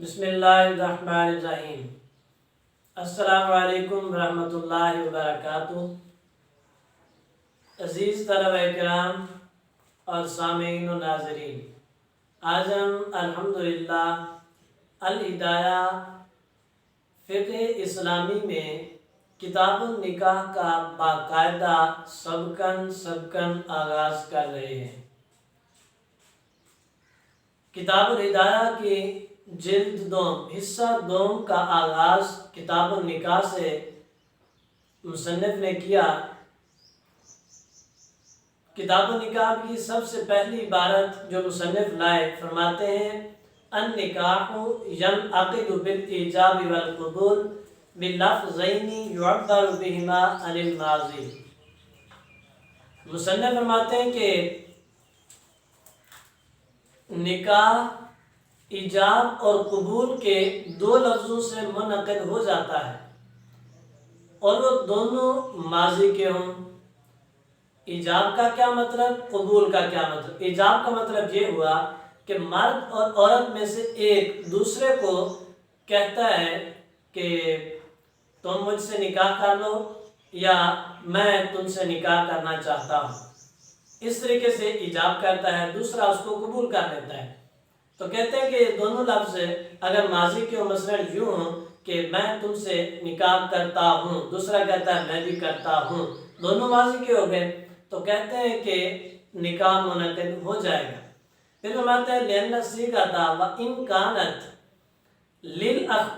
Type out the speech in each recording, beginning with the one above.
بسم اللہ الرحمن الرحیم۔ السلام علیکم ورحمۃ اللہ وبرکاتہ۔ عزیز طلبہ کرام اور سامعین و ناظرین، آج ہم الحمدللہ الہدایہ فقہ اسلامی میں کتاب النکاح کا باقاعدہ سبکن آغاز کر رہے ہیں۔ کتاب الہدایہ کی جلد دوم حصہ دوم کا آغاز کتاب النکاح سے مصنف نے کیا۔ کتاب النکاح کی سب سے پہلی عبارت جو مصنف لائے فرماتے ہیں النکاح ینعقد بالایجاب والقبول باللفظین یعبر بہما عن الماضی۔ مصنف فرماتے ہیں کہ نکاح ایجاب اور قبول کے دو لفظوں سے منعقد ہو جاتا ہے اور وہ دونوں ماضی کے ہوں۔ ایجاب کا کیا مطلب، قبول کا کیا مطلب؟ ایجاب کا مطلب یہ ہوا کہ مرد اور عورت میں سے ایک دوسرے کو کہتا ہے کہ تم مجھ سے نکاح کر لو یا میں تم سے نکاح کرنا چاہتا ہوں، اس طریقے سے ایجاب کرتا ہے، دوسرا اس کو قبول کر لیتا ہے۔ تو کہتے ہیں کہ یہ دونوں لفظ اگر ماضی کے مثلاً یوں ہوں کہ میں تم سے نکاح کرتا ہوں، دوسرا کہتا ہے میں بھی کرتا ہوں، دونوں ماضی کے ہو گئے، تو کہتے ہیں کہ نکاح منعقد ہو جائے گا۔ پھر فرماتے ہیں لِأَنَّ الصِّيغَةَ وَإِنْ كَانَتْ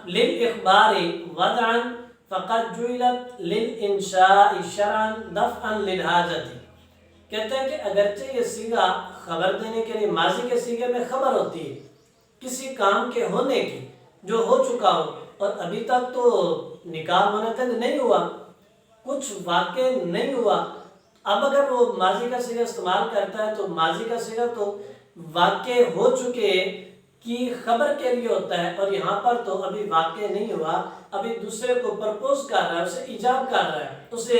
لِلْإِخْبَارِ وَضْعًا فَقَدْ جُعِلَتْ لِلْإِنشَاءِ شَرْعًا دَفْعًا لِلْحَاجَةِ۔ کہتے ہیں کہ اگرچہ یہ صیغہ خبر دینے کے لیے ماضی کے صیغے میں خبر ہوتی ہے کسی کام کے ہونے کی جو ہو چکا ہو اور ابھی تک تو نکاح منعقد نہیں ہوا، کچھ واقع نہیں ہوا، اب اگر وہ ماضی کا صیغہ استعمال کرتا ہے تو ماضی کا صیغہ تو واقع ہو چکے کی خبر کے لیے ہوتا ہے، اور یہاں پر تو ابھی واقع نہیں ہوا، ابھی دوسرے کو پرپوز کر رہا ہے، اسے ایجاب کر رہا ہے، اسے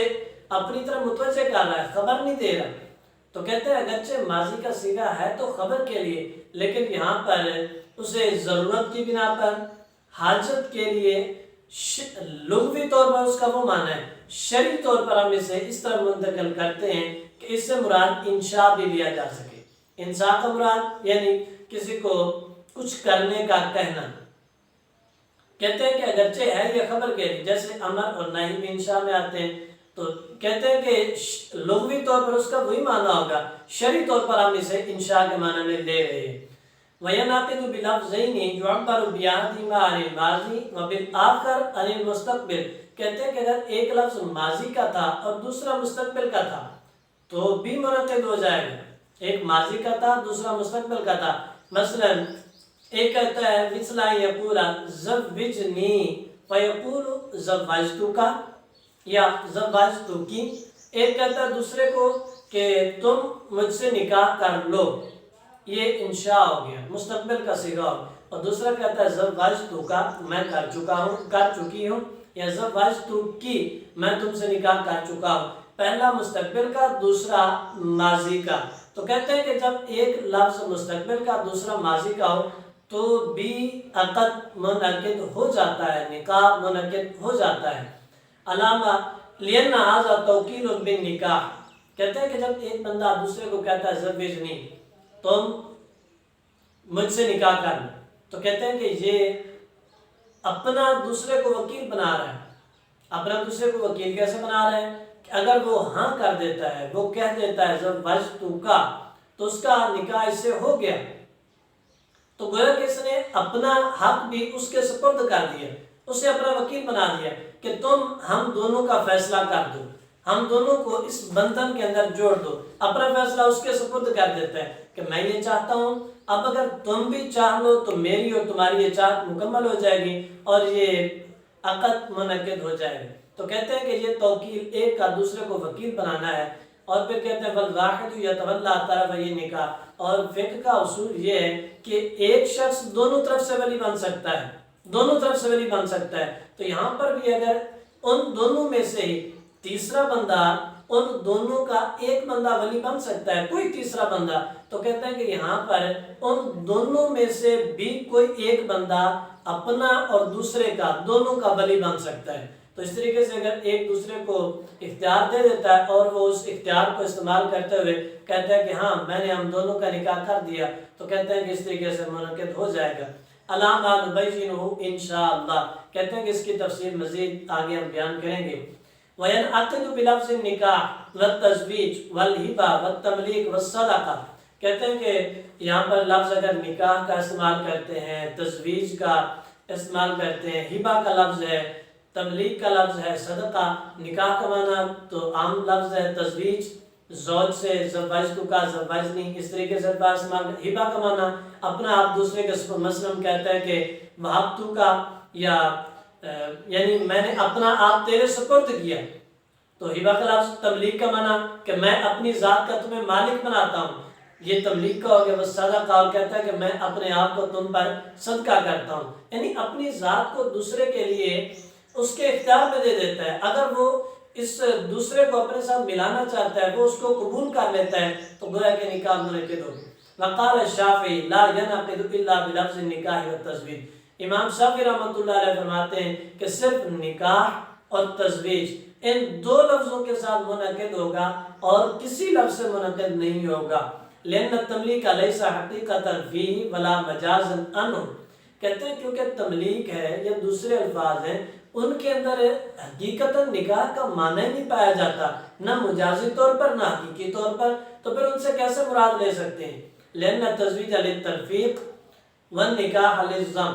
اپنی طرف متوجہ کر رہا ہے، خبر نہیں دے رہا۔ تو کہتے ہیں اگرچہ ماضی کا صیغہ ہے تو خبر کے لیے، لیکن یہاں پر اسے ضرورت کی بنا پر، حاجت کے لیے، لغوی طور پر اس کا وہ معنی ہے، شرعی طور پر ہم اسے اس طرح منتقل کرتے ہیں کہ اس سے مراد انشاء بھی لیا جا سکے۔ انشاء کا مراد یعنی کسی کو کچھ کرنے کا کہنا۔ کہتے ہیں کہ اگرچہ ہے یہ خبر کے لیے، جیسے امر اور نہی بھی انشاء میں آتے ہیں، تو کہتے ہیں کہ لغوی طور پر اس کا وہی معنی ہوگا، شرعی طور پر ہم اسے انشاء کے معنی میں لے رہے ہیں۔ وَيَنْعَقِدُ بِلَفْظَيْنِ يُعَبَّرُ بِأَحَدِهِمَا عَنِ الْمَاضِي وَبِالْآخَرِ عَنِ الْمُسْتَقْبِلِ۔ کہتے ہیں کہ اگر ایک لفظ ماضی کا تھا اور دوسرا مستقبل کا تھا تو بھی منعقد ہو جائے گا۔ ایک ماضی کا تھا، دوسرا مستقبل کا تھا، مثلا ایک کہتا ہے مثل أن يقول زوجني فيقول زوجتك یا زوجتك، ایک کہتا ہے دوسرے کو کہ تم مجھ سے نکاح کر لو، یہ انشاء ہو گیا، مستقبل کا صیغہ ہو، اور دوسرا کہتا ہے زوجتك میں کر چکی ہوں، یا زوجتك میں تم سے نکاح کر چکا ہوں، پہلا مستقبل کا، دوسرا ماضی کا۔ تو کہتے ہیں کہ جب ایک لفظ مستقبل کا دوسرا ماضی کا ہو تو بھی عقد منعقد ہو جاتا ہے، نکاح منعقد ہو جاتا ہے۔ علامہ لِأَنَّ هَذَا تَوْكِيلٌ بِالنِّكَاحِ۔ کہتے ہیں کہ جب ایک بندہ دوسرے کو کہتا ہے زوجنی، تم مجھ سے نکاح کر لو، تو کہتے ہیں کہ یہ اپنا دوسرے کو وکیل بنا رہا ہے۔ اپنا دوسرے کو وکیل کیسے بنا رہا ہے کہ اگر وہ ہاں کر دیتا ہے، وہ کہہ دیتا ہے زوجتک، تو اس کا نکاح اس سے ہو گیا، تو گویا کہ اس نے اپنا حق بھی اس کے سپرد کر دیا، اسے اپنا وکیل بنا دیا کہ تم ہم دونوں کا فیصلہ کر دو، ہم دونوں کو اس بندھن کے اندر جوڑ دو، اپنا فیصلہ اس کے سپرد کر دیتا ہے کہ میں یہ چاہتا ہوں، اب اگر تم بھی چاہ لو تو میری اور تمہاری یہ چاہت مکمل ہو جائے گی اور یہ عقد منعقد ہو جائے گا۔ تو کہتے ہیں کہ یہ توکیل، ایک کا دوسرے کو وکیل بنانا ہے۔ اور پھر کہتے ہیں وَالْوَاحِدُ يَتَوَلَّىٰ طَرَفَيْ النِّكَاحِ، اور فقہ کا اصول یہ ہے کہ ایک شخص دونوں طرف سے ولی بن سکتا ہے، دونوں طرف سے ولی بن سکتا ہے۔ تو یہاں پر بھی اگر ان دونوں میں سے ہی تیسرا بندہ ان دونوں کا ایک بندہ ولی بن سکتا ہے، کوئی تیسرا بندہ؟ تو کہتے ہیں کہ یہاں پر ان دونوں میں سے بھی کوئی ایک بندہ اپنا اور دوسرے کا، دونوں کا ولی بن سکتا ہے۔ تو اس طریقے سے اگر ایک دوسرے کو اختیار دے دیتا ہے اور وہ اس اختیار کو استعمال کرتے ہوئے کہتا ہے کہ ہاں میں نے ہم دونوں کا نکاح کر دیا، تو کہتے ہیں کہ اس طریقے سے منعقد ہو جائے گا۔ علامہ نبینہ انشاءاللہ، کہتے ہیں کہ اس کی تفصیل مزید آگے ہم بیان کریں گے۔ وَيَنْعَقِدُ بِلَفْظِ النِّكَاحِ وَالتَّزْوِيجِ وَالْهِبَةِ وَالتَّمْلِيكِ وَالصَّدَقَةِ، کہتے ہیں کہ یہاں پر لفظ اگر نکاح کا استعمال کرتے ہیں، تزویج کا استعمال کرتے ہیں، ہبہ کا لفظ ہے، تملیک کا لفظ ہے، صدقہ، نکاح کا معنی تو عام لفظ ہے، تزویج زوج سے، زوجتو کا زوجنی، اس طریقے سے استعمال، ہبہ کا معنی اپنا آپ دوسرے کے سپرد، مثلاً کہتا ہے کہ وہبتو کا، یا یعنی میں نے اپنا آپ تیرے سپرد کیا، تو ہبہ کا لفظ، تملیک کا معنی کہ میں اپنی ذات کا تمہیں مالک بناتا ہوں، یہ تملیک کا ہو گیا۔ وہ صدقہ، اور کہتا ہے کہ میں اپنے آپ کو تم پر صدقہ کرتا ہوں، یعنی اپنی ذات کو دوسرے کے لیے اس کے اختیار میں دے دیتا ہے۔ اگر وہ اس دوسرے کو اپنے ساتھ ملانا چاہتا ہے، وہ اس کو قبول کر لیتا ہے، تو گویا کہ نکاح منعقد ہو گیا۔ وقال الشافعی لا ينعقد الا بلفظ النکاح والتزویج، امام شافعی رحمۃ اللہ علیہ فرماتے ہیں کہ صرف نکاح اور تزویج ان دو لفظوں کے ساتھ منعقد ہوگا اور کسی لفظ سے منعقد نہیں ہوگا۔ لأن التملیک لیس حقیقتا فیہ ولا مجازا عنہ، کہتے ہیں کیونکہ تملیک ہے یا دوسرے الفاظ ہیں، ان کے اندر حقیقتاً نکاح کا معنی نہیں پایا جاتا، نہ مجازی طور پر نہ حقیقی طور پر، تو پھر ان سے کیسے مراد لے سکتے ہیں؟ لأن التزویج للترفیق والنکاح للضم،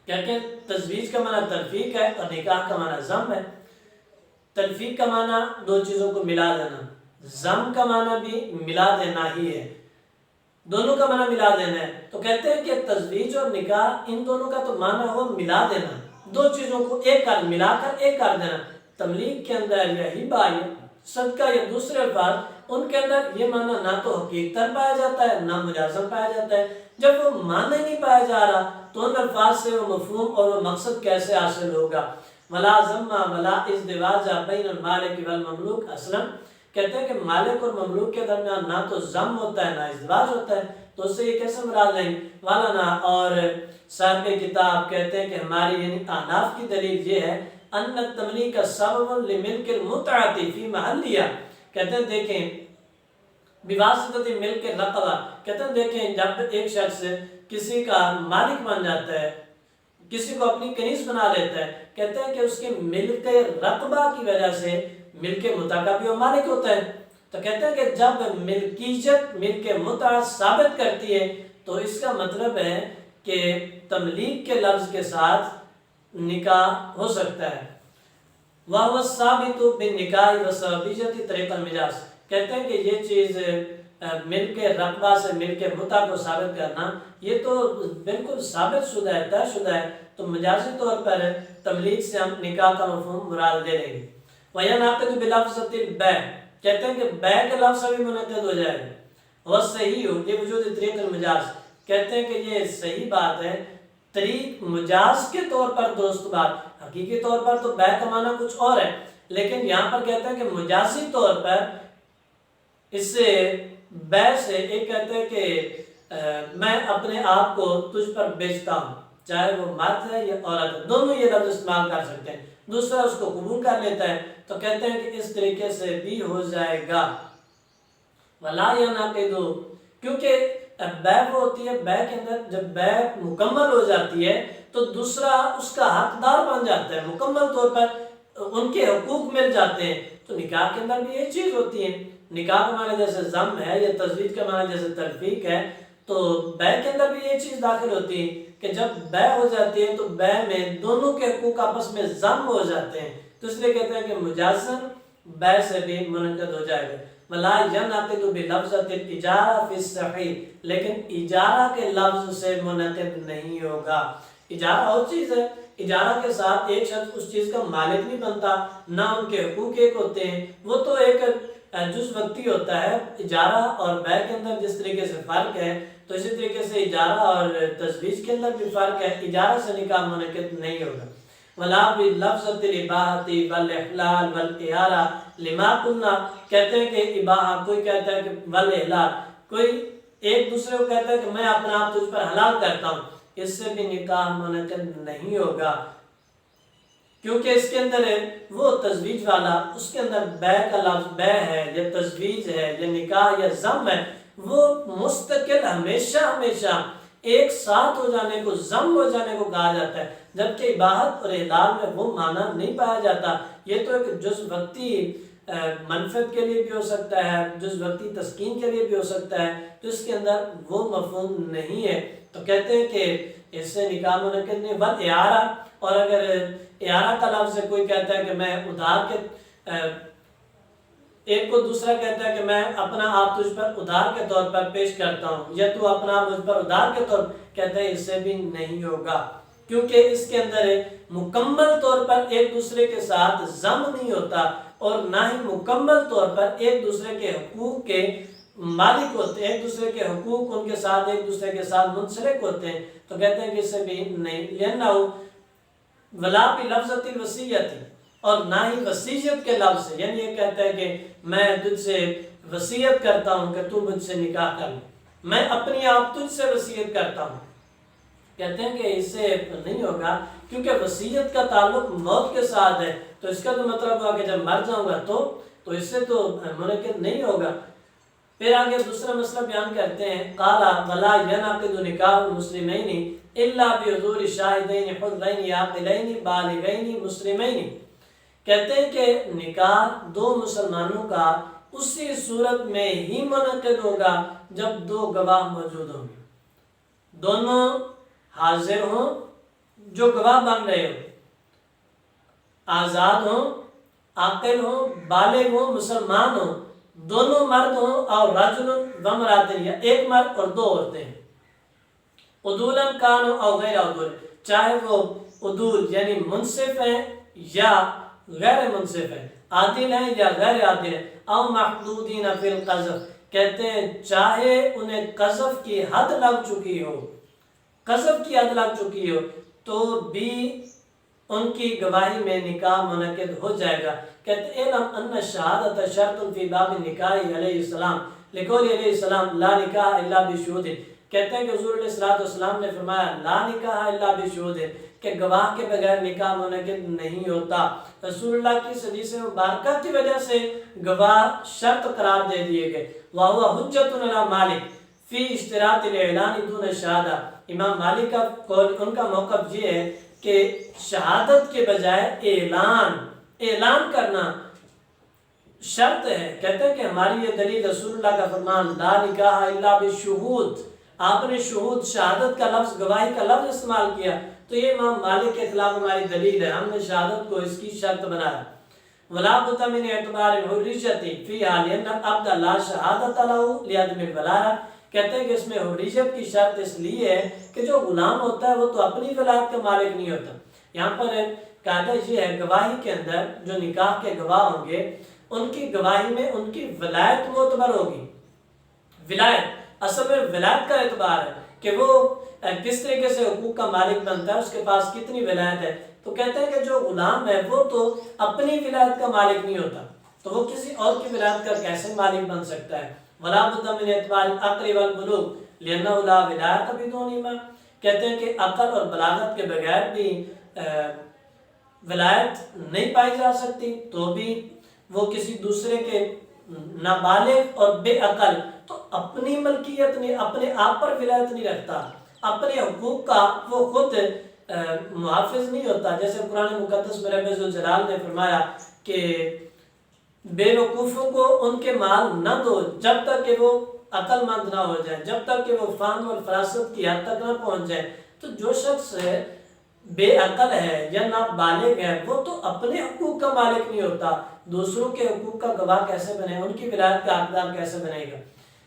کہ تزویج کا معنی ترفیق ہے اور نکاح کا معنی ضم ہے۔ ترفیق کا معنی دو چیزوں کو ملا دینا، ضم کا معنی بھی ملا دینا ہی ہے، دونوں کا معنی ملا دینا ہے۔ تو کہتے ہیں کہ تزویج اور نکاح ان دونوں کا تو معنی ہو ملا دینا، دو چیزوں کو ایک کر ملا کر ایک کر دینا۔ تملیک کے اندر یا ہبہ یا صدقہ یا دوسرے الفاظ، ان کے اندر یہ معنی نہ تو حقیقتاً پایا جاتا ہے نہ مجازن پایا جاتا ہے۔ جب وہ معنی نہیں پایا جا رہا تو ان الفاظ سے وہ مفہوم اور وہ مقصد کیسے حاصل ہوگا؟ ولا ضم ولا ازدواج بین المالک والمملوک اصلا، کہتے ہیں کہ مالک اور مملوک کے درمیان نہ تو ضم ہوتا ہے نہ ازدواج ہوتا ہے، تو اس سے یہ کیسے مراد لیں؟ والانا، اور صاحب کتاب کہتے ہیں کہ ہماری یعنی احناف کی دلیل یہ ہے ان التملیک سبب لملک المتعۃ فی محلیہ، کہتے ہیں دیکھیں بواسطۃ ملک الرقبہ، کہتے ہیں دیکھیں جب ایک شخص کسی کا مالک بن جاتا ہے، کسی کو اپنی کنیز بنا لیتا ہے، کہتے ہیں کہ اس کے ملک رقبہ کی وجہ سے ملک متع کا بھی وہ مالک ہوتا ہے۔ تو کہتے ہیں کہ جب ملکیت ملک متع ثابت کرتی ہے تو اس کا مطلب ہے کہ تملیک کے لفظ کے ساتھ نکاح ہو سکتا ہے۔ وَهُوَ الثَّابِتُ بِالنِّكَاحِ وَالسَّبَبِيَّةِ طریق المجاز، کہتے ہیں کہ یہ چیز ملک رقبہ سے ملک متع کو ثابت کرنا یہ تو بالکل ثابت شدہ ہے، طے شدہ ہے، تو مجازی طور پر تملیک سے ہم نکاح کا مفہوم مراد لے لیں گے۔ وَيَنْعَقِدُ بِلَفْظِ الْبَيْعِ، کہتے ہیں کہ بیع کے لفظ سے بھی منعقد ہو جائے گا۔ وَالصَّحِيحُ لِوُجُودِ طریق المجاز، کہتے ہیں کہ یہ صحیح بات ہے طریق مجاز کے طور پر، درست بات، حقیقی طور پر تو بیع کا معنی کچھ اور ہے، لیکن یہاں پر کہتے ہیں کہ مجازی طور پر اس سے بیع سے ایک کہتے ہیں کہ میں اپنے آپ کو تجھ پر بیچتا ہوں، چاہے وہ مرد ہے یا عورت ہے، دونوں یہ لفظ استعمال کر سکتے ہیں، دوسرا اس کو قبول کر لیتا ہے، تو کہتے ہیں کہ اس طریقے سے بھی ہو جائے گا۔ وَلَا يَنْعَقِدُ، کیونکہ بیع وہ ہوتی ہے، بیع کے اندر جب بیع مکمل ہو جاتی ہے تو دوسرا اس کا حقدار بن جاتا ہے، مکمل طور پر ان کے حقوق مل جاتے ہیں۔ تو نکاح کے اندر بھی یہ چیز ہوتی ہے، نکاح کا معنی جیسے ضم ہے یا تزویج کا معنی جیسے ترفیق ہے، تو بیع کے اندر بھی یہ چیز داخل ہوتی ہے کہ جب بیع ہو جاتی ہے تو بیع میں دونوں کے حقوق آپس میں ضم ہو جاتے ہیں، تو اس لیے کہتے ہیں کہ مجازن بیع سے بھی منعقد ہو جائے گا۔ وَلَا يَنْعَقِدُ بِلَفْظَةِ الْإِجَارَةِ فِي الصَّحِيحِ، لیکن اجارہ کے لفظ سے منعقد نہیں ہوگا۔ اجارہ اور چیز ہے، اجارہ کے ساتھ ایک شخص اس چیز کا مالک نہیں بنتا، نہ ان کے حقوق ایک ہوتے ہیں، وہ تو ایک جز وقتی ہوتا ہے۔ اجارہ اور بیع کے اندر جس طریقے سے فرق ہے تو اسی طریقے سے اجارہ اور تزویج کے اندر بھی فرق ہے، اجارہ سے نکاح منعقد نہیں ہوگا۔ ولا بلفظۃ الاباحۃ والاحلال والاعارہ لما قلنا، کہتے ہیں کہ اباحہ، کوئی کہتا ہے کہ والاحلال، کوئی ایک دوسرے کو کہتا ہے کہ میں اپنا آپ تجھ پر حلال کرتا ہوں، اس سے بھی نکاح منعقد نہیں ہوگا، کیونکہ اس کے اندر ہے وہ تزویج والا، اس کے اندر بے کا لفظ، بے ہے یا تزویج ہے یا نکاح یا ضم ہے، وہ مستقل ہمیشہ ہمیشہ ایک ساتھ ہو جانے کو، ضم ہو جانے کو کہا جاتا ہے، جبکہ اباحت اور احلال میں وہ معنی نہیں پایا جاتا۔ یہ تو ایک جز وقتی منفعت کے لیے بھی ہو سکتا ہے، جز وقتی تسکین کے لیے بھی ہو سکتا ہے، تو اس کے اندر وہ مفہوم نہیں ہے، تو کہتے ہیں کہ اس سے نکاح منعقد نہیں۔ بل اعارہ، اور اگر اعارہ کا لفظ ہے، کوئی کہتا ہے کہ میں ادھار کے، ایک کو دوسرا کہتا ہے کہ میں اپنا آپ تجھ پر ادھار کے طور پر پیش کرتا ہوں، یا تو اپنا آپ مجھ پر ادھار کے طور، کہتے ہیں اس سے بھی نہیں ہوگا، کیونکہ اس کے اندر مکمل طور پر ایک دوسرے کے ساتھ ضم نہیں ہوتا، اور نہ ہی مکمل طور پر ایک دوسرے کے حقوق کے مالک ہوتے ہیں، ایک دوسرے کے حقوق ان کے ساتھ ایک دوسرے کے ساتھ منسلک ہوتے ہیں، تو کہتے ہیں کہ اس سے بھی نہیں، لأنہ ولا بلفظۃ الوصیۃ، اور نہ ہی وصیت کے لفظ سے، یعنی یہ کہتا ہے کہ میں تجھ سے وصیت کرتا ہوں کہ تو مجھ سے نکاح کر لے، میں اپنی آپ تجھ سے وصیت کرتا ہوں، کہتے ہیں کہ اس سے نہیں ہوگا، کیونکہ وصیت کا تعلق موت کے ساتھ ہے، تو اس کا تو مطلب ہوا کہ جب مر جاؤں گا تو اس سے تو منعقد نہیں ہوگا۔ پھر آگے دوسرا مسئلہ بیان کرتے ہیں، قال ولا ينعقد نکاح المسلمین الا بحضور شاہدین حرین عاقلین بالغین مسلمین، کہتے ہیں کہ نکاح دو مسلمانوں کا اسی صورت میں ہی منعقد ہوگا جب دو گواہ موجود ہوں گے، دونوں حاضر ہوں جو گواہ بن رہے ہوں، آزاد ہوں، عاقل ہوں، بالغ ہوں، مسلمان ہوں، دونوں مرد ہوں، اور رجل و امرأۃ، یا ایک مرد اور دو عورتیں ہیں، عدولا کانوا او غیر عدول، چاہے وہ عدول یعنی منصف ہیں یا غیر منصف ہیں، عادل ہیں یا غیر عادل ہیں، او محدودین فی القذف، کہتے ہیں چاہے انہیں قذف کی حد لگ چکی ہو، قذف کی حد لگ چکی ہو، تو بھی ان کی گواہی میں نکاح منعقد ہو جائے گا۔ کہتے ہیں اعلم ان الشہادۃ شرط فی باب النکاح علیہ السلام لقول علیہ السلام لا نکاح الا بشہود، کہتے ہیں کہ حضور علیہ السلام نے فرمایا لا نکاح الا بشہود، کہ گواہ کے بغیر نکاح منعقد نہیں ہوتا۔ رسول اللہ کی حدیث مبارکہ کی وجہ سے گواہ شرط قرار دے دیے گئے، وَهُوَ حُجَّةٌ عَلَى مالک فی اشتراط الاعلان دون الشہادہ، امام مالک کا قول، ان کا موقف یہ ہے کہ شہادت کے بجائے اعلان کرنا شرط ہے۔ کہتے ہیں کہ ہماری یہ دلیل رسول اللہ کا فرمان لا نکاح الا بشہود، آپ نے شہود، شہادت کا لفظ، گواہی کا لفظ استعمال کیا، تو یہ امام مالک کے خلاف ہماری دلیل ہے، ہم نے شہادت کو اس کی شرط بنایا۔ ولا بد من اعتبار الحریت فیہا لأن العبد لا شہادۃ لہ لعدم الولایہ، کہتے ہیں کہ اس میں حریت کی شرط اس لیے ہے کہ جو غلام ہوتا ہے وہ تو اپنی ولایت کا مالک نہیں ہوتا۔ یہاں پر قاعدہ یہ ہے، گواہی کے اندر جو نکاح کے گواہ ہوں گے ان کی گواہی میں ان کی ولایت معتبر ہوگی۔ ولایت، اصل میں ولایت کا اعتبار ہے کہ وہ کس طریقے سے حقوق کا مالک بنتا ہے، اس کے پاس کتنی ولایت ہے، تو کہتے ہیں کہ جو غلام ہے وہ تو اپنی ولایت کا مالک نہیں ہوتا، تو وہ کسی اور کی ولایت کا کیسے مالک بن سکتا ہے۔ ولا بد من اعتبار العقل والبلوغ لأنه لا ولایۃ بدونہما، کہتے ہیں کہ عقل اور بلاغت کے بغیر بھی ولایت نہیں پائی جا سکتی، تو بھی وہ کسی دوسرے کے نابالغ اور بے عقل تو اپنی ملکیت نہیں، اپنے آپ پر ولایت نہیں رکھتا، اپنے حقوق کا وہ خود محافظ نہیں ہوتا۔ جیسے قرآن مقدس میں رب ذوالجلال نے فرمایا کہ بے وقوفوں کو ان کے مال نہ دو جب تک کہ وہ عقل مند نہ ہو جائے، جب تک کہ وہ فہم اور فراست کی حد تک نہ پہنچ جائے۔ تو جو شخص بے عقل ہے یا نابالغ ہے وہ تو اپنے حقوق کا مالک نہیں ہوتا، دوسروں کے حقوق کا گواہ کیسے بنے، ان کی ولایت کا حقدار کیسے بنے گا۔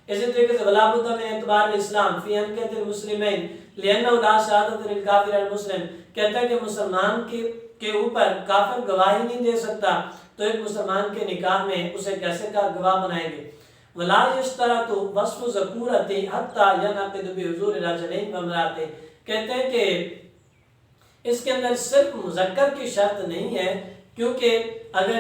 اسی طریقے سے ولا بد من اعتبار الاسلام فی انکحۃ المسلمین لأنہ لا شہادۃ للکافر المسلم، کہتا ہے کہ مسلمان کے اوپر کافر گواہی نہیں دے سکتا، تو ایک مسلمان کے نکاح میں اسے کیسے کا گواہ بنائیں گے۔ ولا یشترط وصف ذکورۃ حتی ینعقد بحضور رجلین وامرأۃ، کہتے ہیں کہ اس کے اندر صرف مذکر کی شرط نہیں ہے، کیونکہ اگر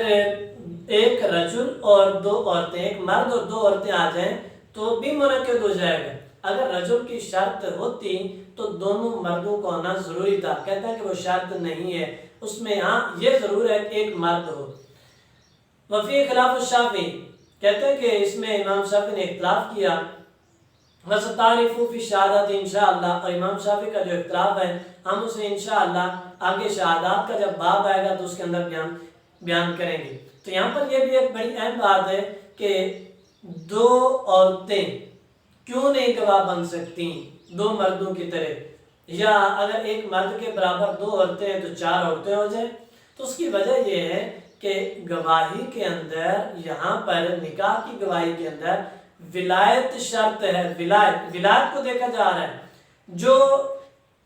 ایک رجل اور دو عورتیں، ایک مرد اور دو عورتیں آ جائیں تو بھی منعقد ہو جائے گا۔ اگر رجل کی شرط ہوتی تو دونوں مردوں کو آنا ضروری تھا، کہتا ہے کہ وہ شرط نہیں ہے، اس میں ہاں یہ ضرور ہے کہ ایک مرد ہو۔ وفی خلاف الشافعی، کہتے ہیں کہ اس میں امام شافعی نے اختلاف کیا، وَسَتَعْرِفُ فِي الشَّهَادَةِ انشاءاللہ، اور امام شافعی کا جو اختلاف ہے ہم اسے انشاءاللہ آگے شہادات کا جب باب آئے گا تو اس کے اندر بیان کریں گے۔ تو یہاں پر یہ بھی ایک بڑی اہم بات ہے کہ دو عورتیں کیوں نہیں گواہ بن سکتی دو مردوں کی طرح، یا اگر ایک مرد کے برابر دو عورتیں ہیں تو چار عورتیں ہو جائیں۔ تو اس کی وجہ یہ ہے کہ گواہی کے اندر، یہاں پر نکاح کی گواہی کے اندر ولایت شرط ہے، ولایت کو دیکھا جا رہا ہے۔ جو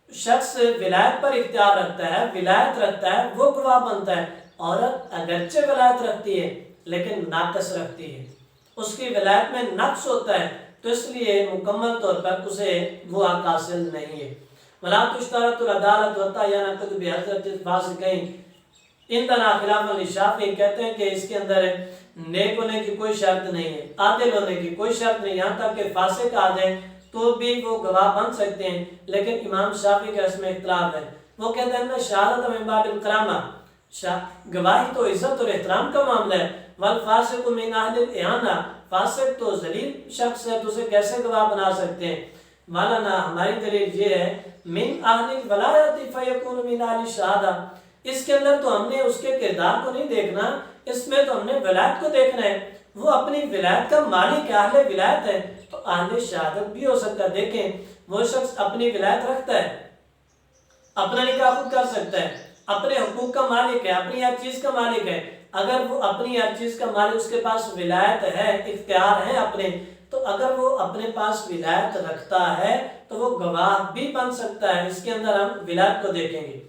شخص ولایت پر اختیار رکھتا ہے، ولایت رکھتا ہے، وہ گواہ بنتا ہے۔ عورت اگرچہ ولایت رکھتی ہے لیکن ناقص رکھتی ہے، اس کی ولایت میں نقص ہوتا ہے، تو اس لیے مکمل طور پر اسے وہ حق حاصل نہیں ہے۔ وَلَا تُشْتَرَطُ الْعَدَالَةُ حَتَّىٰ يَنْعَقِدَ بِحَضْرَةِ الْفَاسِقَيْنِ، عندنا خلاف الشافعی، کہتے ہیں کہ اس کے اندر نیک ہونے کی کوئی شرط نہیں ہے، عادل ہونے کی کوئی شرط نہیں، یہاں تک کہ فاسق آ جائیں تو بھی وہ گواہ بن سکتے ہیں۔ لیکن امام شافعی کا اس میں اختلاف ہے، وہ کہتے ہیں کہ شہادت من باب الکرامہ، گواہی تو عزت اور احترام کا معاملہ ہے، والفاسق من اہل الاہانہ، فاسق تو ذلیل شخص ہے تو اسے کیسے گواہ بنا سکتے ہیں۔ مولانا ہماری دلیل یہ ہے من اہل الولایت فیکون من اہل الشہادہ، اس کے اندر تو ہم نے اس کے کردار کو نہیں دیکھنا، اس میں تو ہم نے ولایت کو دیکھنا ہے، وہ اپنی ولایت کا مالک ہے، اہل ولایت ہے، تو اہل شہادت بھی ہو سکتا ہے۔ دیکھیں وہ شخص اپنی ولایت رکھتا ہے، اپنا نکاح خود کر سکتا ہے، اپنے حقوق کا مالک ہے، اپنی ہر چیز کا مالک ہے، اگر وہ اپنی ہر چیز کا مالک، اس کے پاس ولایت ہے، اختیار ہے اپنے، تو اگر وہ اپنے پاس ولایت رکھتا ہے تو وہ گواہ بھی بن سکتا ہے۔ اس کے اندر ہم ولایت کو دیکھیں گے۔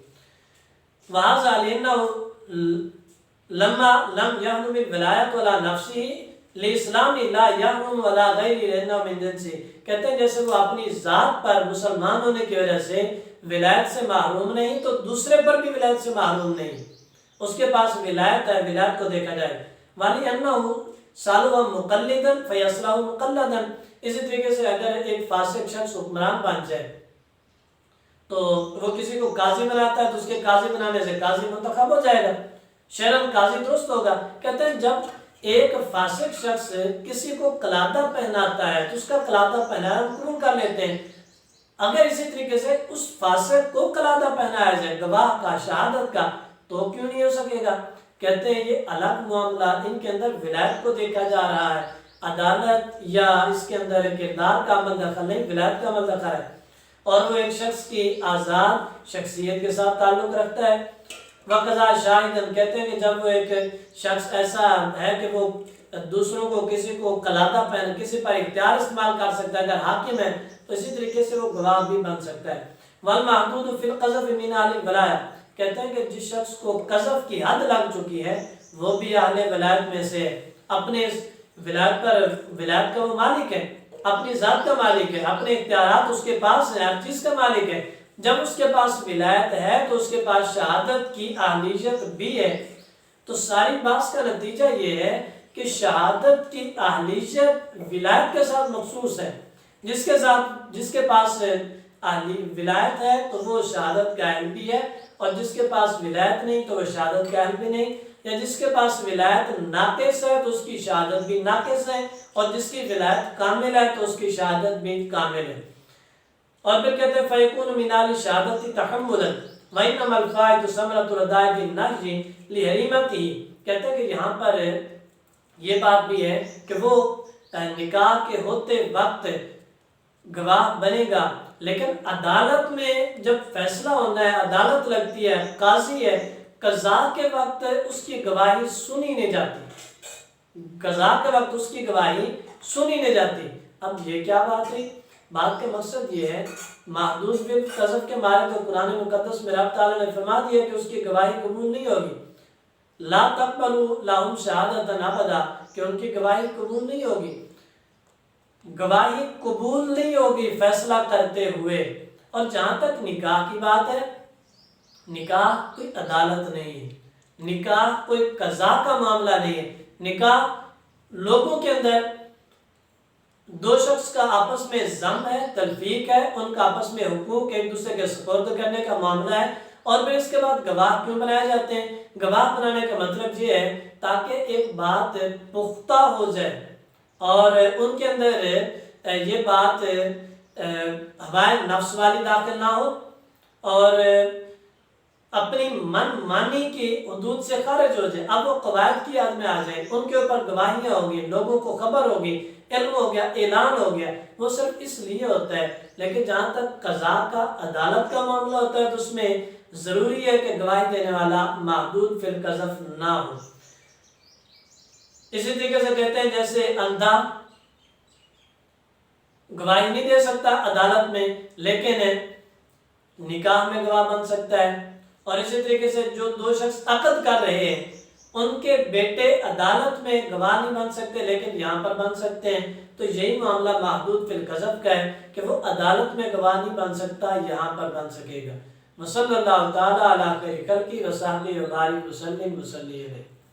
وَهَذَا لِأَنَّهُ لَمَّا لَمْ يَحْرُمِ الْوِلَایَةُ عَلَىٰ نَفْسِهِ لِإِسْلَامِ لَا يَحْرُمُ عَلَىٰ غَيْرِهِ لِأَنَّهُ مِن جِنسِهِ، کہتے ہیں جیسے وہ اپنی ذات پر مسلمان ہونے کی وجہ سے ولایت سے محروم نہیں تو دوسرے پر بھی ولایت سے محروم نہیں، اس کے پاس ولایت ہے، ولایت کو دیکھا جائے۔ وَلِأَنَّهُ صَالُوَ مُقَلِّدًا فَيَصْلَحُ مُقَلَّدًا، اسی طریقے سے اگر ایک فاسق شخص حکمران بن جائے تو وہ کسی کو قاضی بناتا ہے تو اس کے قاضی بنانے سے قاضی منتخب ہو جائے گا، شرعاً قاضی درست ہوگا۔ کہتے ہیں جب ایک فاسق شخص کسی کو قلادہ پہناتا ہے تو اس کا قلادہ پہنایا ہم قبول کر لیتے ہیں، اگر اسی طریقے سے اس فاسق کو قلادہ پہنایا جائے گواہ کا، شہادت کا، تو کیوں نہیں ہو سکے گا؟ کہتے ہیں یہ الگ معاملہ، ان کے اندر ولایت کو دیکھا جا رہا ہے، عدالت یا اس کے اندر کردار کا عمل دخل نہیں، ولایت کا عمل دخل ہے، اور وہ ایک شخص کی آزاد شخصیت کے ساتھ تعلق رکھتا ہے۔ وَقَضَىٰ شَاهِدًا، کہتے ہیں کہ جب وہ ایک شخص ایسا ہے کہ وہ دوسروں کو، کسی کو قلادہ پہن، کسی پر اختیار استعمال کر سکتا ہے، اگر حاکم ہے تو اسی طریقے سے وہ گواہ بھی بن سکتا ہے۔ وَالْمَحْدُودُ فِي الْقَذْفِ مِنْ أَهْلِ الْوَلَایَةِ، کہتے ہیں کہ جس شخص کو قذف کی حد لگ چکی ہے وہ بھی اہل ولایت میں سے ہے، اپنے ولایت پر، ولایت کا وہ مالک ہے، اپنی ذات کا مالک ہے، اپنے اختیارات اس کے پاس ہے، ہر چیز کا مالک ہے۔ جب اس کے پاس ولایت ہے تو اس کے پاس شہادت کی اہلیت بھی ہے۔ تو ساری بات کا نتیجہ یہ ہے کہ شہادت کی اہلیت ولایت کے ساتھ مخصوص ہے، جس کے پاس ولایت ہے تو وہ شہادت کا اہل بھی ہے، اور جس کے پاس ولایت نہیں تو وہ شہادت کا اہل بھی نہیں، یا جس کے پاس ولایت ناقص ہے تو اس کی شہادت بھی ناقص ہے، اور جس کی ولایت کامل ہے تو اس کی شہادت بھی کامل ہے۔ اور پھر کہتے ہیں فَيَكُونُ مِنْ أَهْلِ الشَّهَادَةِ تَحَمُّلًا وَإِنَّمَا الْفَائِدُ ثَمَرَةُ رَدَائِعِ النَّهْيِ لِحَرِيمَتِهِ، کہتے ہیں کہ یہاں پر یہ بات بھی ہے کہ وہ نکاح کے ہوتے وقت گواہ بنے گا، لیکن عدالت میں جب فیصلہ ہونا ہے، عدالت لگتی ہے، قاضی ہے، قضاء کے وقت اس کی گواہی سنی نہیں جاتی، قضاء کے وقت اس کی گواہی سنی نہیں جاتی۔ اب یہ کیا بات ہے؟ بات کا مقصد یہ ہے محدود بالقذف کے مارے تو قرآن مقدس میں رب تعالیٰ نے فرما دیا کہ اس کی گواہی قبول نہیں ہوگی، لا تقبلوا لهم شہادة ابدا، کہ ان کی گواہی قبول نہیں ہوگی، گواہی قبول نہیں ہوگی فیصلہ کرتے ہوئے۔ اور جہاں تک نکاح کی بات ہے نکاح کوئی عدالت نہیں ہے، نکاح کوئی قضا کا معاملہ نہیں ہے، نکاح لوگوں کے اندر دو شخص کا آپس میں ضم ہے، تلفیق ہے، ان کا آپس میں حقوق ایک دوسرے کے سپرد کرنے کا معاملہ ہے۔ اور پھر اس کے بعد گواہ کیوں بنائے جاتے ہیں؟ گواہ بنانے کا مطلب یہ ہے تاکہ ایک بات پختہ ہو جائے اور ان کے اندر یہ بات ہوائے نفس والی داخل نہ ہو اور اپنی من مانی کی حدود سے خارج ہو جائے۔ اب وہ قواعد کی یاد میں آ جائے، ان کے اوپر گواہیاں ہوں گی، لوگوں کو خبر ہوگی، علم ہو گیا، اعلان ہو گیا، وہ صرف اس لیے ہوتا ہے۔ لیکن جہاں تک قضا کا عدالت کا معاملہ ہوتا ہے تو اس میں ضروری ہے کہ گواہی دینے والا محدود فی القذف نہ ہو۔ اسی طریقے سے کہتے ہیں جیسے اندھا گواہی نہیں دے سکتا عدالت میں لیکن نکاح میں گواہ بن سکتا ہے، اور اسی طریقے سے جو دو شخص عقد کر رہے ہیں ان کے بیٹے عدالت میں گواہ نہیں بن سکتے لیکن یہاں پر بن سکتے ہیں۔ تو یہی معاملہ محدود فی القذف کا ہے کہ وہ عدالت میں گواہ نہیں بن سکتا، یہاں پر بن سکے گا۔ وصلی اللہ تعالی علی خیر خلقہ وصحبہ وبارک وسلم وصلی علیہ۔